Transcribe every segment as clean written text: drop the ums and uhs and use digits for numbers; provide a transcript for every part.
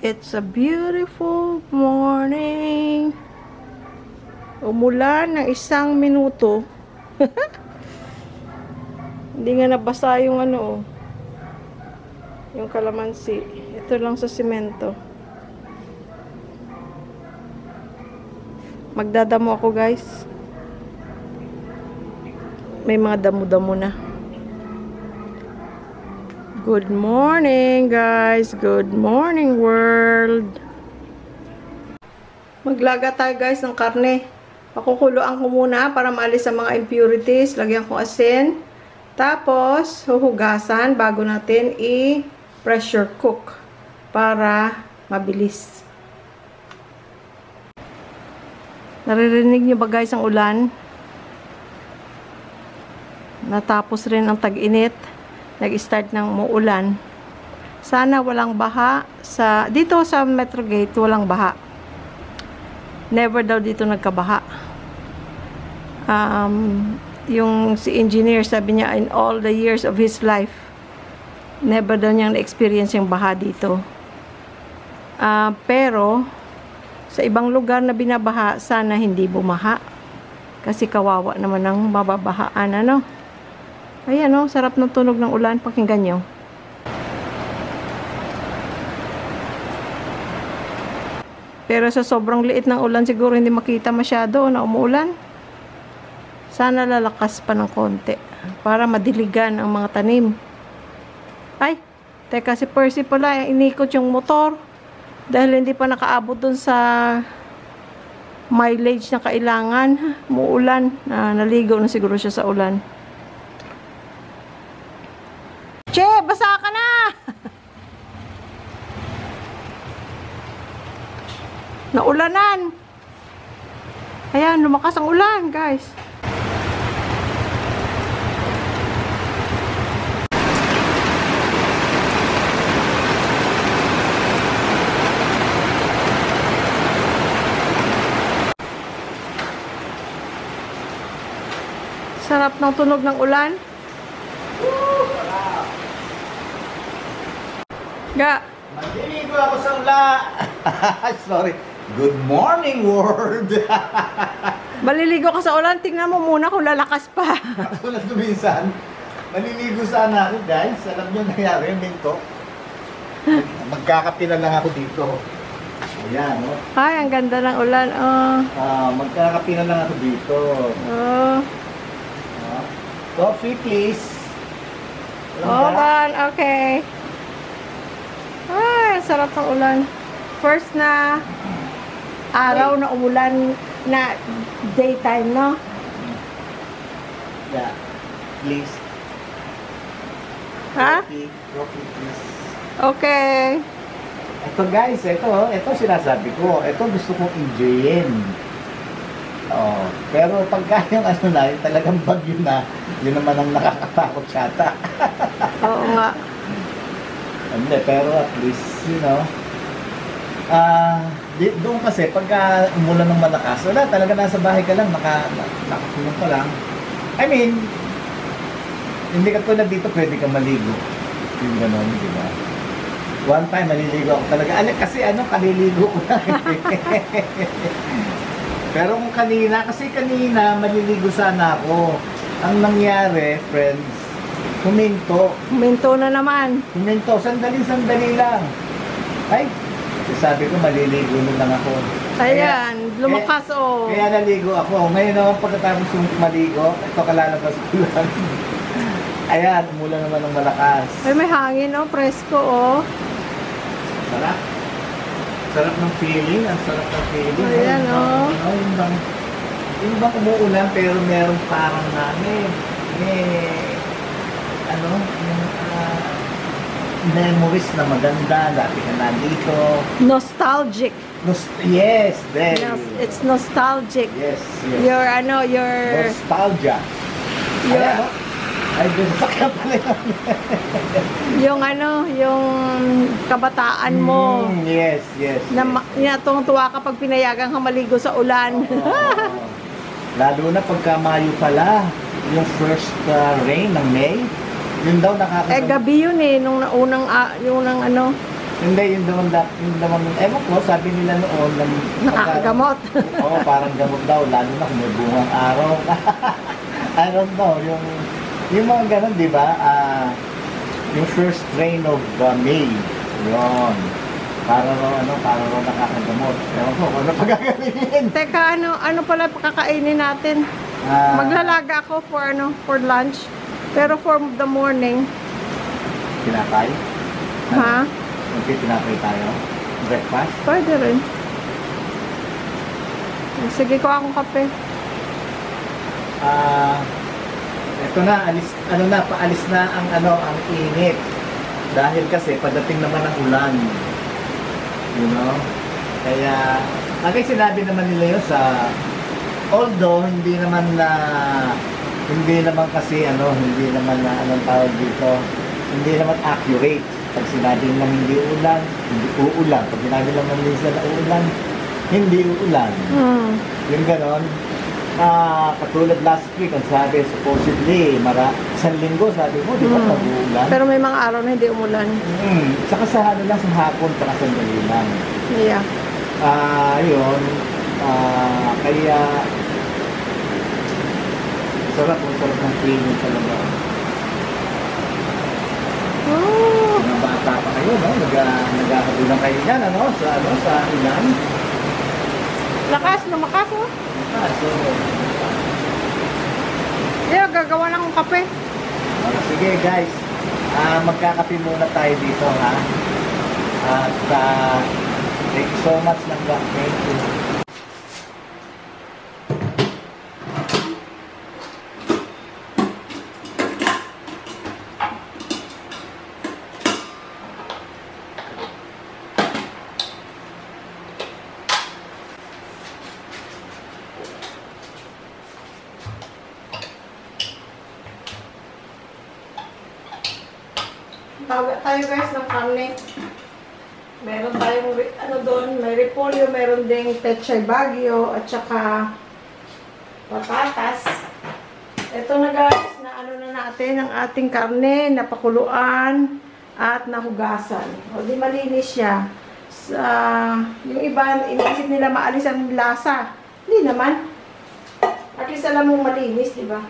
It's a beautiful morning. Umulan ng 1 minuto. Hindi nga nabasa yung ano, yung kalamansi. Ito lang sa simento. Magdadamo ako, guys. May mga damo-damo na. Good morning, guys. Good morning, world. Maglaga tayo, guys, ng karne. Pakukuloan ko muna para maalis ang mga impurities. Lagyan ko asin. Tapos, huhugasan bago natin i-pressure cook para mabilis. Naririnig niyo ba, guys, ang ulan? Natapos rin ang tag-init. Nag-start ng muulan. Sana walang baha dito sa Metro Gate, walang baha. Never daw dito nagkabaha. Yung si engineer sabi niya in all the years of his life, never daw niyang na-experience yung baha dito. Pero sa ibang lugar na binabaha, sana hindi bumaha. Kasi kawawa naman ang mababahaan, ano? Ayan, oh, sarap ng tunog ng ulan. Pakinggan nyo. Pero sa sobrang liit ng ulan, siguro hindi makita masyado na umuulan. Sana lalakas pa ng konti para madiligan ang mga tanim. Ay, teka, si Percy pala, inikot yung motor dahil hindi pa nakaabot dun sa mileage na kailangan. Muulan. Naligo na siguro siya sa ulan. Che, basa ka na! Naulanan! Ayan, lumakas ang ulan, guys. Sarap ng tunog ng ulan. Ga. Maliligo ako sa ula. Sorry. Good morning, world. Maliligo ka sa ulan. Tingnan mo muna kung lalakas pa. Tulad ko minsan, maliligo sana ako, guys. Alam nyo nangyari yung minto. Magkakape na lang ako dito. Ayan, no? Ay, ang ganda ng ulan. Magkakape na lang ako dito. Coffee, please. Hold on. Okay. Ay, sarap ng ulan. First na araw na umulan na daytime, no? Yeah. Please. Ha? Coffee, please. Okay. Ito, guys. Ito sinasabi ko. Ito gusto kong enjoyin. Pero pagka yung talagang bagyo na, yun naman ang nakakatakot yata. Oo nga. Hindi, pero at least, you know, doon kasi, pagka umulan ng malakas, wala, talaga nasa bahay ka lang, nakakulong ka lang. I mean, hindi ka tulad dito, pwede ka maligo. Yung gano'n, di ba? One time, maliligo ako talaga. Kasi kaliligo ko lang. Pero kung kanina, maliligo sana ako. Ang nangyari, friends, huminto. Huminto na naman. Huminto. Sandali lang. Ay, sabi ko, maliligo na lang ako. Ayan, lumakas Kaya naligo ako. Ngayon naman pagkatapos yung maligo, ito kalalabas ko lang. Ayan, umulan naman ng malakas. Ay, may hangin, presko, Sarap. Sarap ng feeling. Ang sarap ng feeling. Ayan, Yung bang umuulan pero meron parang memories na maganda, dati ka nandito. Nostalgic. Yes, It's nostalgic. Yes. Your nostalgia. Ay, sakya pala yung kabataan mo. Yes. Na tuwang-tuwa kapag pinayagan kang maligo sa ulan. Lalo na pagka Mayo pala, yung first rain ng May, yun daw gabi yun nung unang Hindi, yung naman, ewan ko, sabi nila noon, Nakakagamot. Oo, parang gamot daw, lalo na kung may bungang araw. I don't know, yung mga ganun, di ba? Yung first strain of May, yun. Para raw nakakagamot. Ewan ko, ano pagkakalihin? Teka, ano pala pakakainin natin? Maglalaga ako for lunch. Pero for the morning, Tinapay? ha? Okay, tinapay tayo. Breakfast? Pwede rin. Sige ko akong kape. Ito na, paalis na ang init. Dahil kasi padating naman ang ulan. You know? Kaya, sinabi naman nila yun although hindi naman kasi hindi naman anong tawag dito, hindi naman accurate. Pag sinabi lang hindi ulan, hindi uulan. Pag sinabi lang minsan na uulan, hindi uulan. Yung ganon. Katulad last week, ang sabi, supposedly, isang linggo, sabi mo, di ba, mag-uulan? Pero may mga araw na hindi umulan. Saka sa hapon, saka sandali lang. Yeah. Yun. Kaya, sarap ng feeling talaga. Mga bata pa kayo, no? Nagkakabulan kayo dyan, sa ilan? Lumakas, oh. So, Gagawa lang akong kape. sige guys, magkakape muna tayo dito, ha? At thank you so much lang ba? Thank you. Tawaga tayo guys ng karne. Meron tayong doon, may repolyo, meron ding pechay bagyo at saka patatas. Ito na guys, na na natin ang ating karne, napakuluan at nahugasan. O di malinis siya. Yung iba, iniisip nila maalis ang lasa. Hindi naman. At least alam mong malinis, di ba?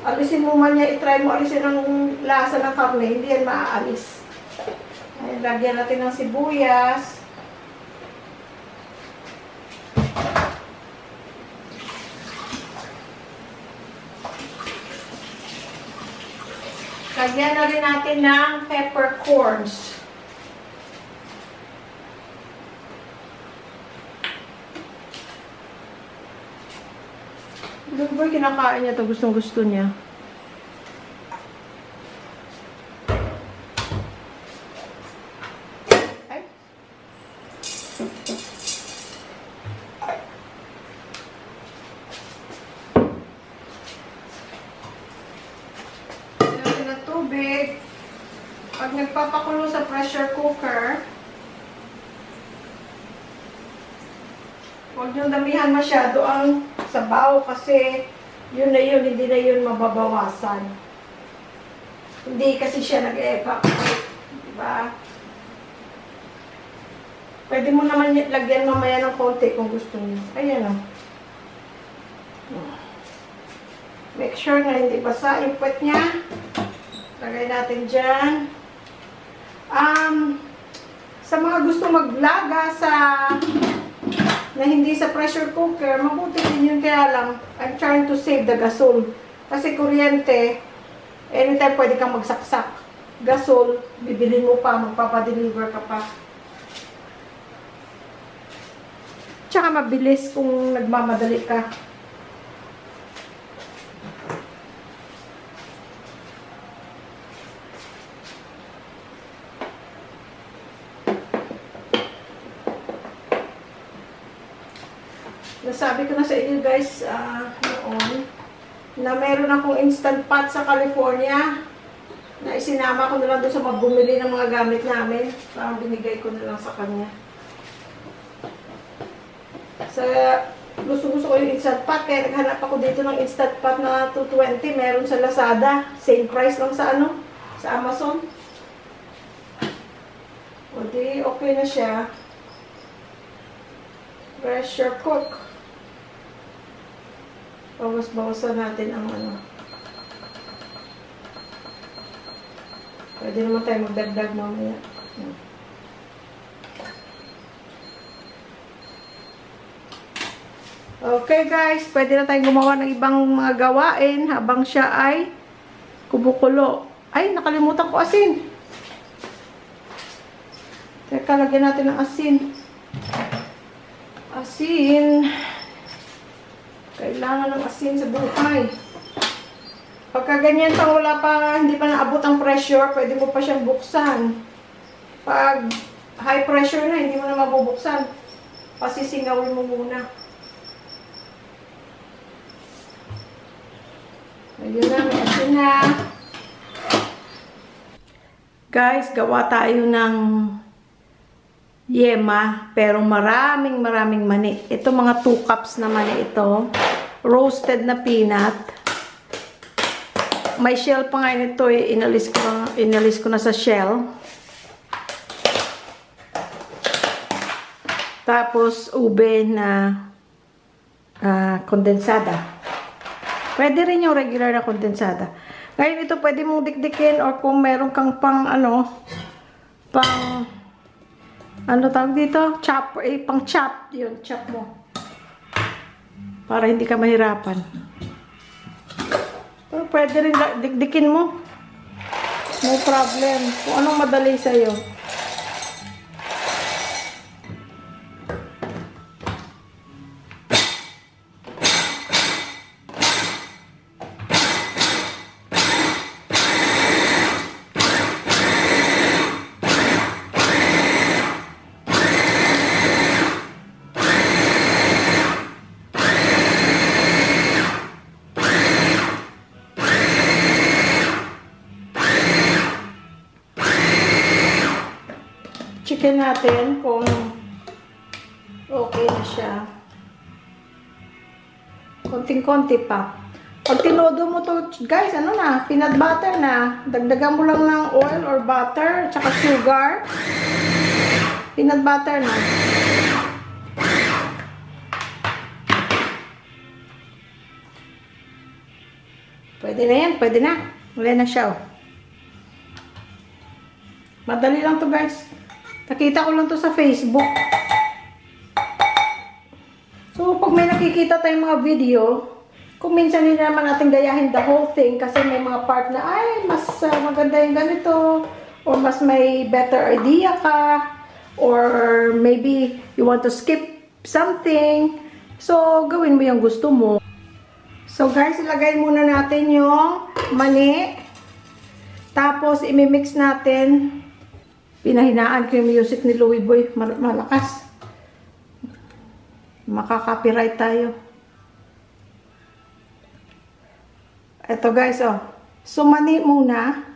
Alisin mo man niya, itry mo alisin ang lasa ng karne, hindi yan maaalis. Ayan, lagyan natin ng sibuyas. Lagyan na rin natin ng peppercorns. Doon ba kinakain niya ito? Gustong-gusto niya. Ay. Lagyan ng tubig. Pag nagpapakulo sa pressure cooker, huwag niyong damihan masyado ang sabaw kasi yun na yun, hindi na yun mababawasan. Hindi kasi siya nag-evaporate. Diba? Pwede mo naman lagyan mamaya ng konti kung gusto niyo. Ayan o. Make sure na hindi basa yung puwet niya. Lagay natin dyan. Sa mga gusto maglaga na hindi sa pressure cooker, mabuti din yun, kaya lang, I'm trying to save the gasol. Kasi kuryente, anytime pwede kang magsaksak. Gasol, bibilin mo pa, magpapadeliver ka pa. Tsaka mabilis kung nagmamadali ka. Nasabi ko na sa inyo guys noon na meron akong instant pot sa California na isinama ko na lang doon sa magbumili ng mga gamit namin. Parang binigay ko na lang sa kanya. Gusto ko yung instant pot. Kaya naghanap ako dito ng instant pot na 220. Meron sa Lazada. Same price lang sa ano? Sa Amazon. O di, okay na siya. Pressure cook. Bawas-bawasan natin ang ano. Pwede naman tayo magdagdag mamaya. Okay guys, pwede na tayong gumawa ng ibang mga gawain habang siya ay kumukulo. Ay, nakalimutan ko asin. Teka, lagyan natin ng asin. Asin. Kailangan ng asin sa buhay. Pagka ganyan pang wala pa, hindi pa naabot ang pressure, pwede mo pa siyang buksan. Pag high pressure na, hindi mo na mabubuksan. Pasisingawin mo muna. Ayun na, may asin na. Guys, gawa tayo ng yema, pero maraming mani. Ito mga 2 cups na mani ito. Roasted na peanut. May shell pa nga nito eh. Inalis ko na sa shell. Tapos, ube na kondensada. Pwede rin yung regular na kondensada. Ngayon ito pwede mong dikdikin or kung meron kang pang tawag dito? Chop, pang chop. Yun, chop mo. Para hindi ka mahirapan. Pero pwede rin dikdikin mo. No problem. Kung anong madali sa'yo. Chicken natin kung okay na siya. Konting-konti pa. Pag tinodo mo to, guys, ano na, peanut butter na. Dagdagan mo lang ng oil or butter, tsaka sugar. Peanut butter na. Pwede na yan, pwede na. Wala na siya, oh. Madali lang to, guys. Nakita ko lang to sa Facebook. So, pag may nakikita tayong mga video, kung minsan hindi naman natin gayahin the whole thing kasi may mga part na, ay, mas maganda yung ganito, or mas may better idea ka, or maybe you want to skip something. So, gawin mo yung gusto mo. So, guys, ilagay muna natin yung mani. Tapos, imimix natin. Pinahinaan ko yung music ni Louie Boy. Malakas. Makaka-copyright tayo. Ito guys, oh. Sumani muna.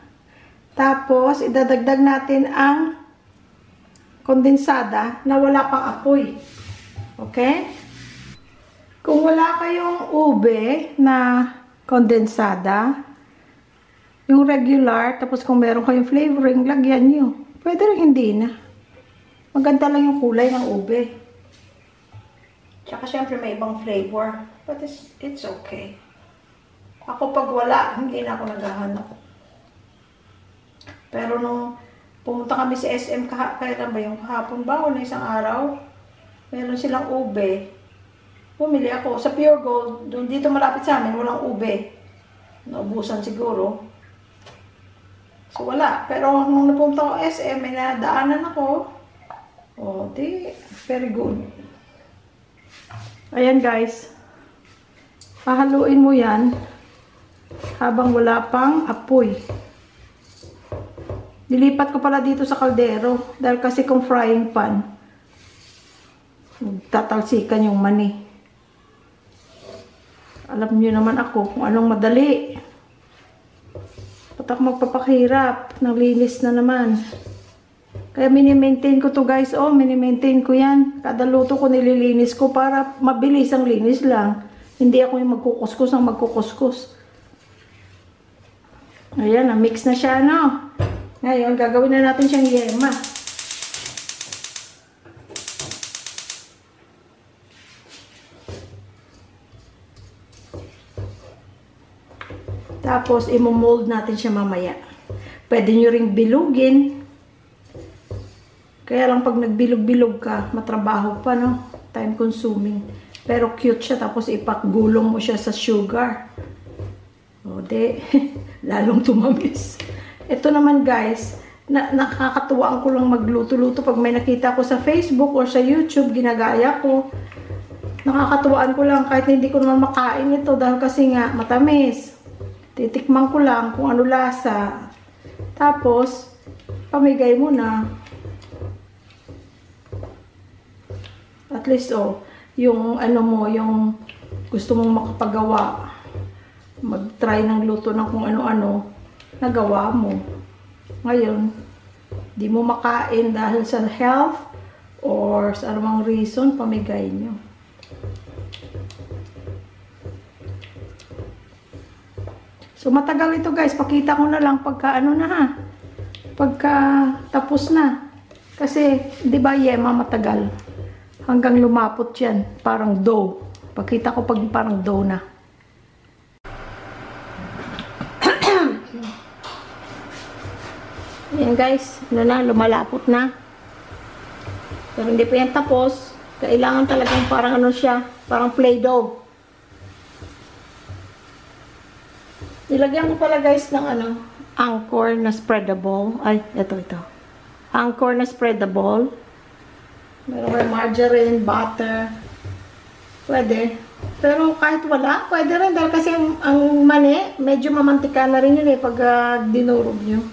Tapos, idadagdag natin ang kondensada na wala pang apoy. Okay? Kung wala kayong ube na kondensada, yung regular, tapos kung meron kayong flavoring, lagyan nyo. Pwede rin hindi na. Maganda lang yung kulay ng ube. Tsaka syempre may ibang flavor. But it's okay. Ako pag wala, hindi na ako naghahanap. Pero nung pumunta kami sa SM kailan ba yung kahapon ba o na isang araw, meron silang ube. Bumili ako sa Pure Gold. Doon dito malapit sa amin, walang ube. Naubusan siguro. So, wala. Pero, nung napunta ko SM, may nadaanan ako. O, di, very good. Ayan, guys. Pahaluin mo yan habang wala pang apoy. Nilipat ko pala dito sa kaldero dahil kasi kung frying pan, tatalsikan yung mani. Alam niyo naman ako kung anong madali. Patak magpapakahirap. Naglinis na naman. Kaya mini-maintain ko to guys. Oh, mini-maintain ko yan. Kada luto ko nililinis ko para mabilis ang linis lang. Hindi ako yung magkukuskus ng magkukuskus. Ayan, na-mix na siya, no? Ngayon, gagawin na natin siyang yema. Tapos, imo-mold natin siya mamaya. Pwede nyo ring bilugin. Kaya lang pag nagbilog-bilog ka, matrabaho pa, no? Time consuming. Pero cute siya, tapos ipakgulong mo siya sa sugar. O, lalong tumamis. Ito naman, guys, nakakatuwaan ko lang magluto-luto. Pag may nakita ko sa Facebook or sa YouTube, ginagaya ko. Nakakatuwaan ko lang kahit hindi ko naman makain ito dahil kasi nga matamis. Titikman ko lang kung ano lasa. Tapos, pamigay mo na. At least, oh, yung ano mo, yung gusto mong makapagawa, mag-try ng luto ng kung ano-ano, nagawa mo. Ngayon, di mo makain dahil sa health or sa anumang reason, pamigay nyo. So, matagal ito guys. Pakita ko na lang pagka ano na ha. Pagka tapos na. Kasi, di ba yema matagal. Hanggang lumapot yan. Parang dough. Pakita ko pag parang dough na. Ayan guys. Ano na, lumalapot na. Pero hindi pa yan tapos. Kailangan talagang parang ano siya. Parang play-doh. Nilagyan ko pala guys ng ano, Anchor na spreadable. Ay, ito. Anchor na spreadable. Meron may margarine, butter. Pwede. Pero kahit wala, pwede rin. Dahil kasi ang mani, medyo mamantika na rin yun pag dinurog nyo.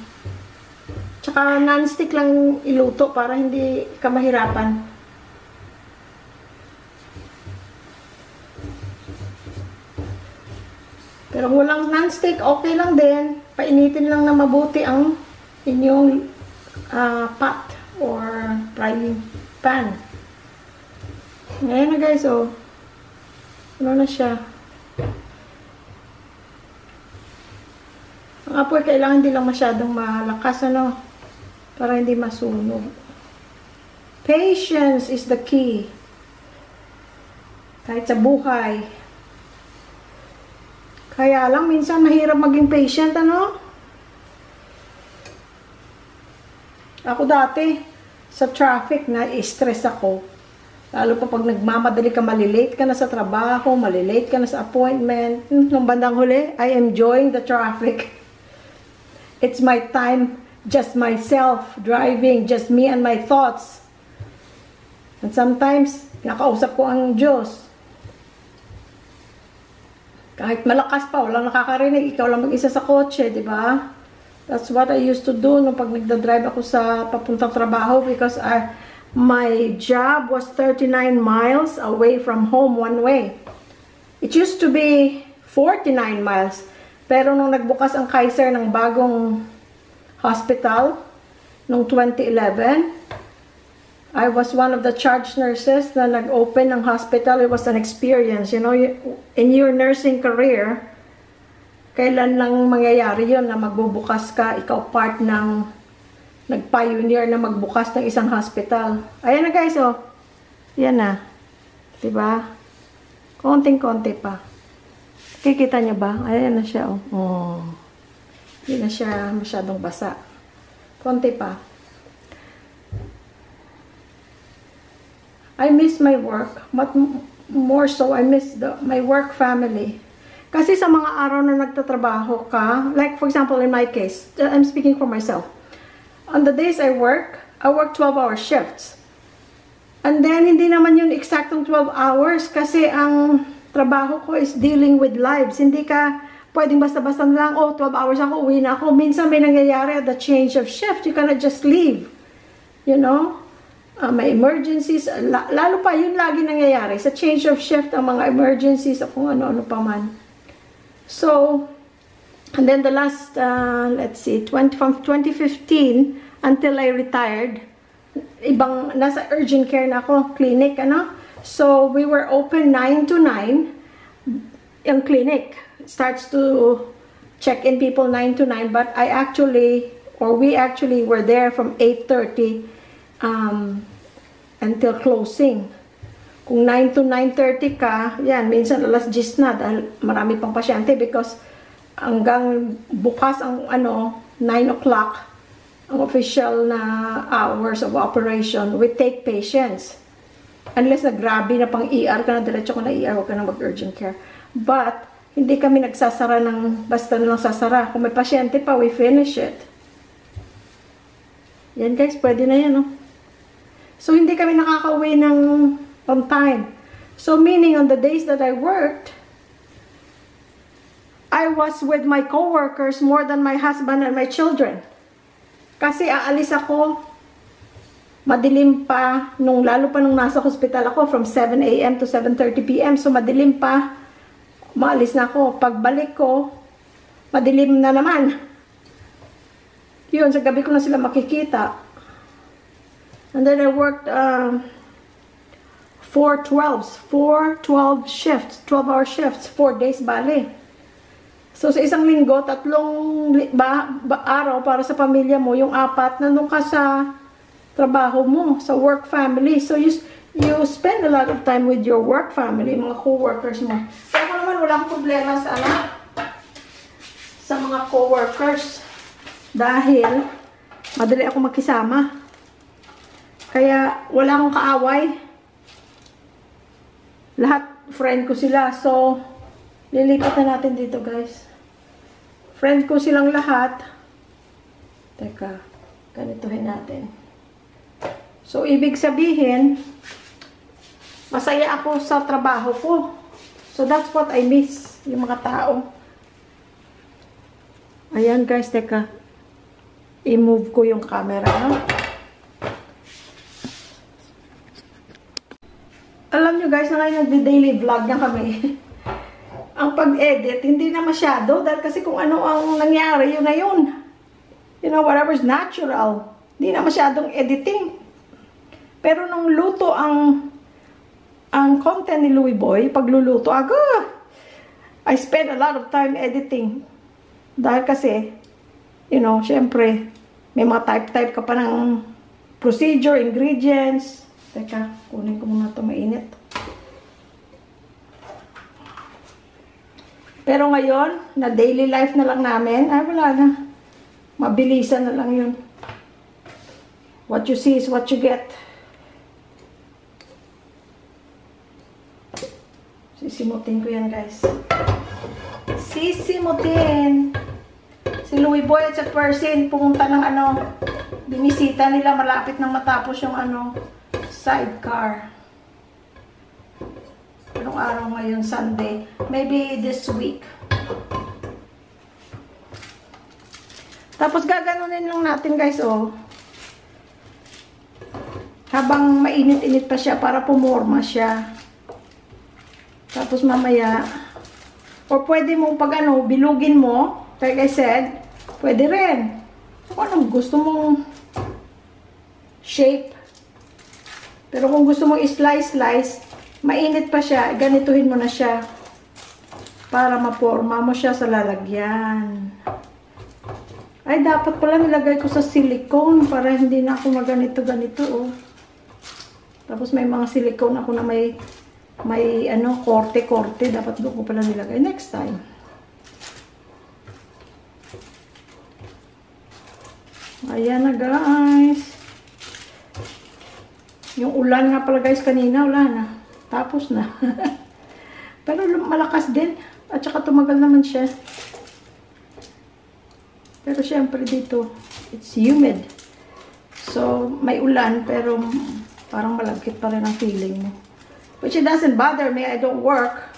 Tsaka non-stick lang iluto para hindi ka mahirapan. Pero kung walang non-stick, okay lang din. Painitin lang na mabuti ang inyong pot or frying pan. Ngayon na guys, oh. Ano na siya? Ang apoy kailangan hindi lang masyadong malakas, ano? Para hindi masunog. Patience is the key. Kahit sa buhay. Kaya lang, minsan mahirap maging patient, ano? Ako dati, sa traffic, na-stress ako. Lalo pa pag nagmamadali ka, malilate ka na sa trabaho, malilate ka na sa appointment. Nung bandang huli, I am enjoying the traffic. It's my time, just myself, driving, just me and my thoughts. And sometimes, nakausap ko ang Diyos. Kahit malakas pa, walang nakakarinig, ikaw lang mag-isa sa kotse, di ba? That's what I used to do nung pag nagda-drive ako sa papuntang trabaho because my job was 39 miles away from home one way. It used to be 49 miles. Pero nung nagbukas ang Kaiser ng bagong hospital, nung 2011, I was one of the charge nurses na nag-open ng hospital. It was an experience. You know, in your nursing career, kailan lang mangyayari yun na magbubukas ka, ikaw part ng nag-pioneer na magbukas ng isang hospital. Ayan na guys, oh. Yan na. Diba? Konting-konti pa. Kikita nyo ba? Ayan na siya, oh. Oh. Hindi na siya masyadong basa. Konti pa. I miss my work, but more so, I miss my work family. Kasi sa mga araw na nagtatrabaho ka, like for example, in my case, I'm speaking for myself. On the days I work 12-hour shifts. And then, hindi naman yun exactong 12 hours kasi ang trabaho ko is dealing with lives. Hindi ka pwedeng basta-basta lang, oh, 12 hours ako, uwi na ako. Minsan may nangyayari at the change of shift. You cannot just leave. You know? May emergencies, lalo pa yun lagi nangyayari. Sa change of shift, ang mga emergencies, kung ano-ano pa man. So, and then the last, let's see, from 2015 until I retired, ibang, nasa urgent care na ako, clinic, ano. So, we were open 9 to 9. Yung clinic starts to check in people 9 to 9, but we actually were there from 8:30 until closing. Kung 9 to 9:30 ka, yan, minsan alas 10 na dahil marami pang pasyente because hanggang bukas ang 9 o'clock ang official na hours of operation. We take patients. Unless na grabe na pang ER ka na, diretso ko na ER, huwag ka na mag-urgent care. But, hindi kami nagsasara ng basta na lang sasara. Kung may pasyente pa, we finish it. Yan guys, pwede na yan, no? So, hindi kami nakaka-uwi ng on time. So, meaning on the days that I worked, I was with my coworkers more than my husband and my children. Kasi aalis ako, madilim pa, lalo pa nung nasa hospital ako, from 7 a.m. to 7:30 p.m. So, madilim pa, maalis na ako. Pagbalik ko, madilim na naman. Yun, sa gabi ko na sila makikita. And then I worked 4 12 shifts, 12-hour shifts, 4 days bali. So, sa isang linggo, 3 araw para sa pamilya mo, yung 4, nandun ka sa trabaho mo, sa work family. So, you spend a lot of time with your work family, mga co-workers mo. Kaya ako naman, wala akong problema sa mga co-workers. Dahil, madali ako makisama. Kaya, wala akong kaaway. Lahat, friend ko sila. So, lilipat na natin dito, guys. Friend ko silang lahat. Teka, ganituhin natin. So, ibig sabihin, masaya ako sa trabaho ko. So, that's what I miss, yung mga tao. Ayan, guys, teka. I-move ko yung camera, no? Alam nyo, guys, na ngayon nagdi-daily vlog na kami. Ang pag-edit, hindi na masyado. Dahil kasi kung ano ang nangyari, yun na yun. You know, whatever's natural. Hindi na masyadong editing. Pero nung luto ang content ni Louie Boy, pagluluto, I spend a lot of time editing. Dahil kasi, you know, syempre, may mga type ka pa ng procedure, ingredients. Teka, kunin ko muna ito, mainit. Pero ngayon, na daily life na lang namin, wala na. Mabilisan na lang yun. What you see is what you get. Sisimutin ko yan, guys. Sisimutin. Si Louie Boy at si Persin, pumunta ng binisita nila, malapit nang matapos yung sidecar. Anong araw ngayon? Sunday. Maybe this week. Tapos gaganunin lang natin, guys, habang mainit-init pa siya para pumorma siya. Tapos mamaya, or pwede mo pag bilugin mo, like I said, pwede rin. Kung anong gusto mong shape. Pero kung gusto mong i-slice, mainit pa siya, ganituhin mo na siya para maporma mo siya sa lalagyan. Ay, dapat pala nilagay ko sa silicone para hindi na ako maganito-ganito, Tapos may mga silicone ako na may korte-korte. Dapat doon ko pala nilagay next time. Ayan na, guys. Yung ulan nga pala, guys, kanina, wala na. Tapos na. Pero malakas din. At saka tumagal naman siya. Pero syempre dito, it's humid. So, may ulan, pero parang malagkit pa rin ang feeling mo. Which it doesn't bother me. I don't work.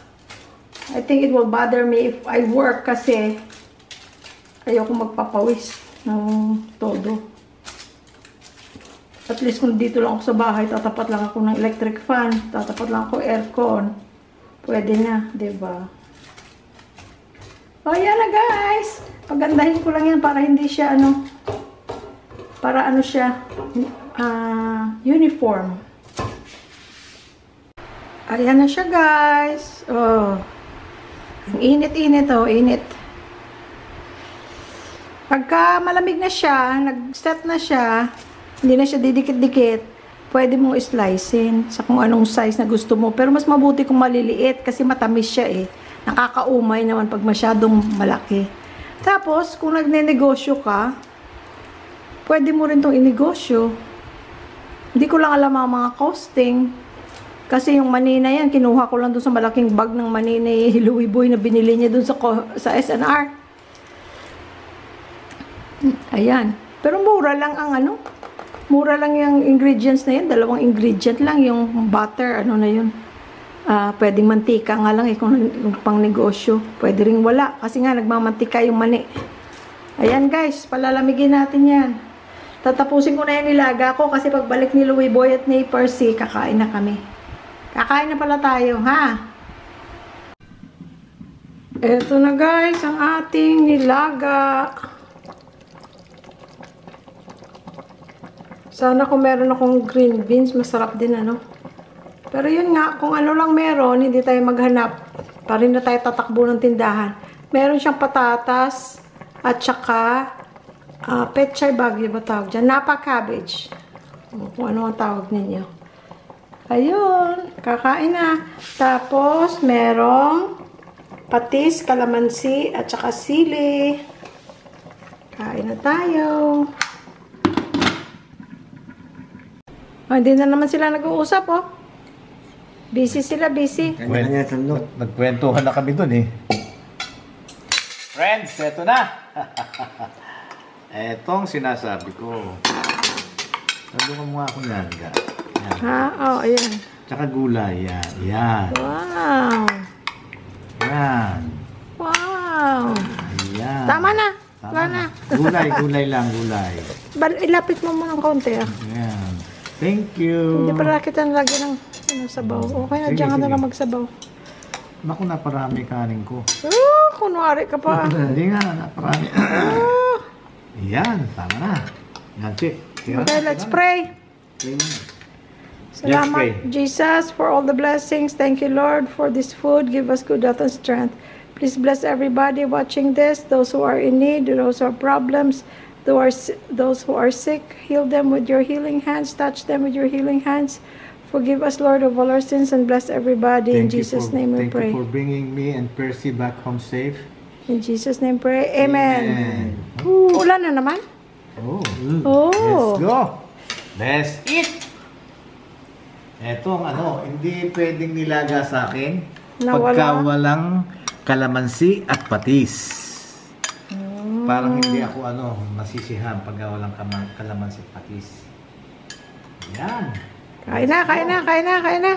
I think it will bother me if I work kasi ayoko magpapawis ng todo. At least kung dito lang ako sa bahay, tatapat lang ako ng electric fan, tatapat lang ako aircon. Pwede na, diba? O, yan na, guys. Pagandahin ko lang yan para hindi siya, para siya, uniform. Ayan na siya, guys. Oh. Ang init-init, oh. Init. Pagka malamig na siya, nag-set na siya, hindi na siya didikit-dikit, pwede mong slicein sa kung anong size na gusto mo. Pero mas mabuti kung maliliit kasi matamis siya eh. Nakakaumay naman pag masyadong malaki. Tapos, kung nagne-negosyo ka, pwede mo rin itong inegosyo. Hindi ko lang alam ang mga costing. Kasi yung mani na yan, kinuha ko lang doon sa malaking bag ng mani ni Louie Boy na binili niya doon sa SNR. Ayan. Pero mura lang ang ano. Mura lang yung ingredients na yan. 2 ingredient lang. Yung butter, ano na yun. Pwedeng mantika nga lang eh kung pang negosyo. Pwede ring wala. Kasi nga nagmamantika yung mani. Ayan guys, palalamigin natin yan. Tatapusin ko na yan nilaga ko kasi pagbalik ni Louie Boy at ni Percy, kakain na kami. Kakain na pala tayo, ha? Eto na guys, ang ating nilaga. Sana kung meron akong green beans, masarap din ano. Pero yun nga, kung ano lang meron, hindi tayo maghanap. Pa rin na tayo tatakbo ng tindahan. Meron siyang patatas at saka pechay bagyo ba tawag dyan? Napa cabbage. Kung ano ang tawag ninyo. Ayun, kakain na. Tapos, merong patis, kalamansi, at saka sili. Kain na tayo. Hindi na naman sila nag-uusap, oh. Busy sila, busy. Nagkwentuhan na kami dun eh. Friends, eto na. Etong sinasabi ko. Nandun ka mukha akong nanga. Oh, ayan. Tsaka gulay, yan. Yan. Wow. Yan. Wow. Yan. Tama na. Wala na. Gulay lang, gulay. Ilapit mo muna ng konti, ah. Yan. Thank you. Hindi pala kita nalagyan ng sabaw. Okay na, diyan ka na lang magsabaw. Naku, naparami kanin ko. Kunwari ka pa. Hindi nga, naparami. Yan, tama na. Yan, Chick. Okay, let's pray. Salamat, Jesus, for all the blessings. Thank you, Lord, for this food. Give us good health and strength. Please bless everybody watching this, those who are in need, those who have problems, those who are sick. Heal them with your healing hands. Touch them with your healing hands. Forgive us, Lord, of all our sins, and bless everybody. In Jesus' name we pray. Thank you for bringing me and Percy back home safe. In Jesus' name pray. Amen. Ulan na naman? Oh. Oh. Let's go. Let's eat. Etong ano, hindi pwedeng nilaga sa akin pagka walang kalamansi at patis. Parang hindi ako nasisihan pagka walang kalamansi at patis. Yan. Kain na.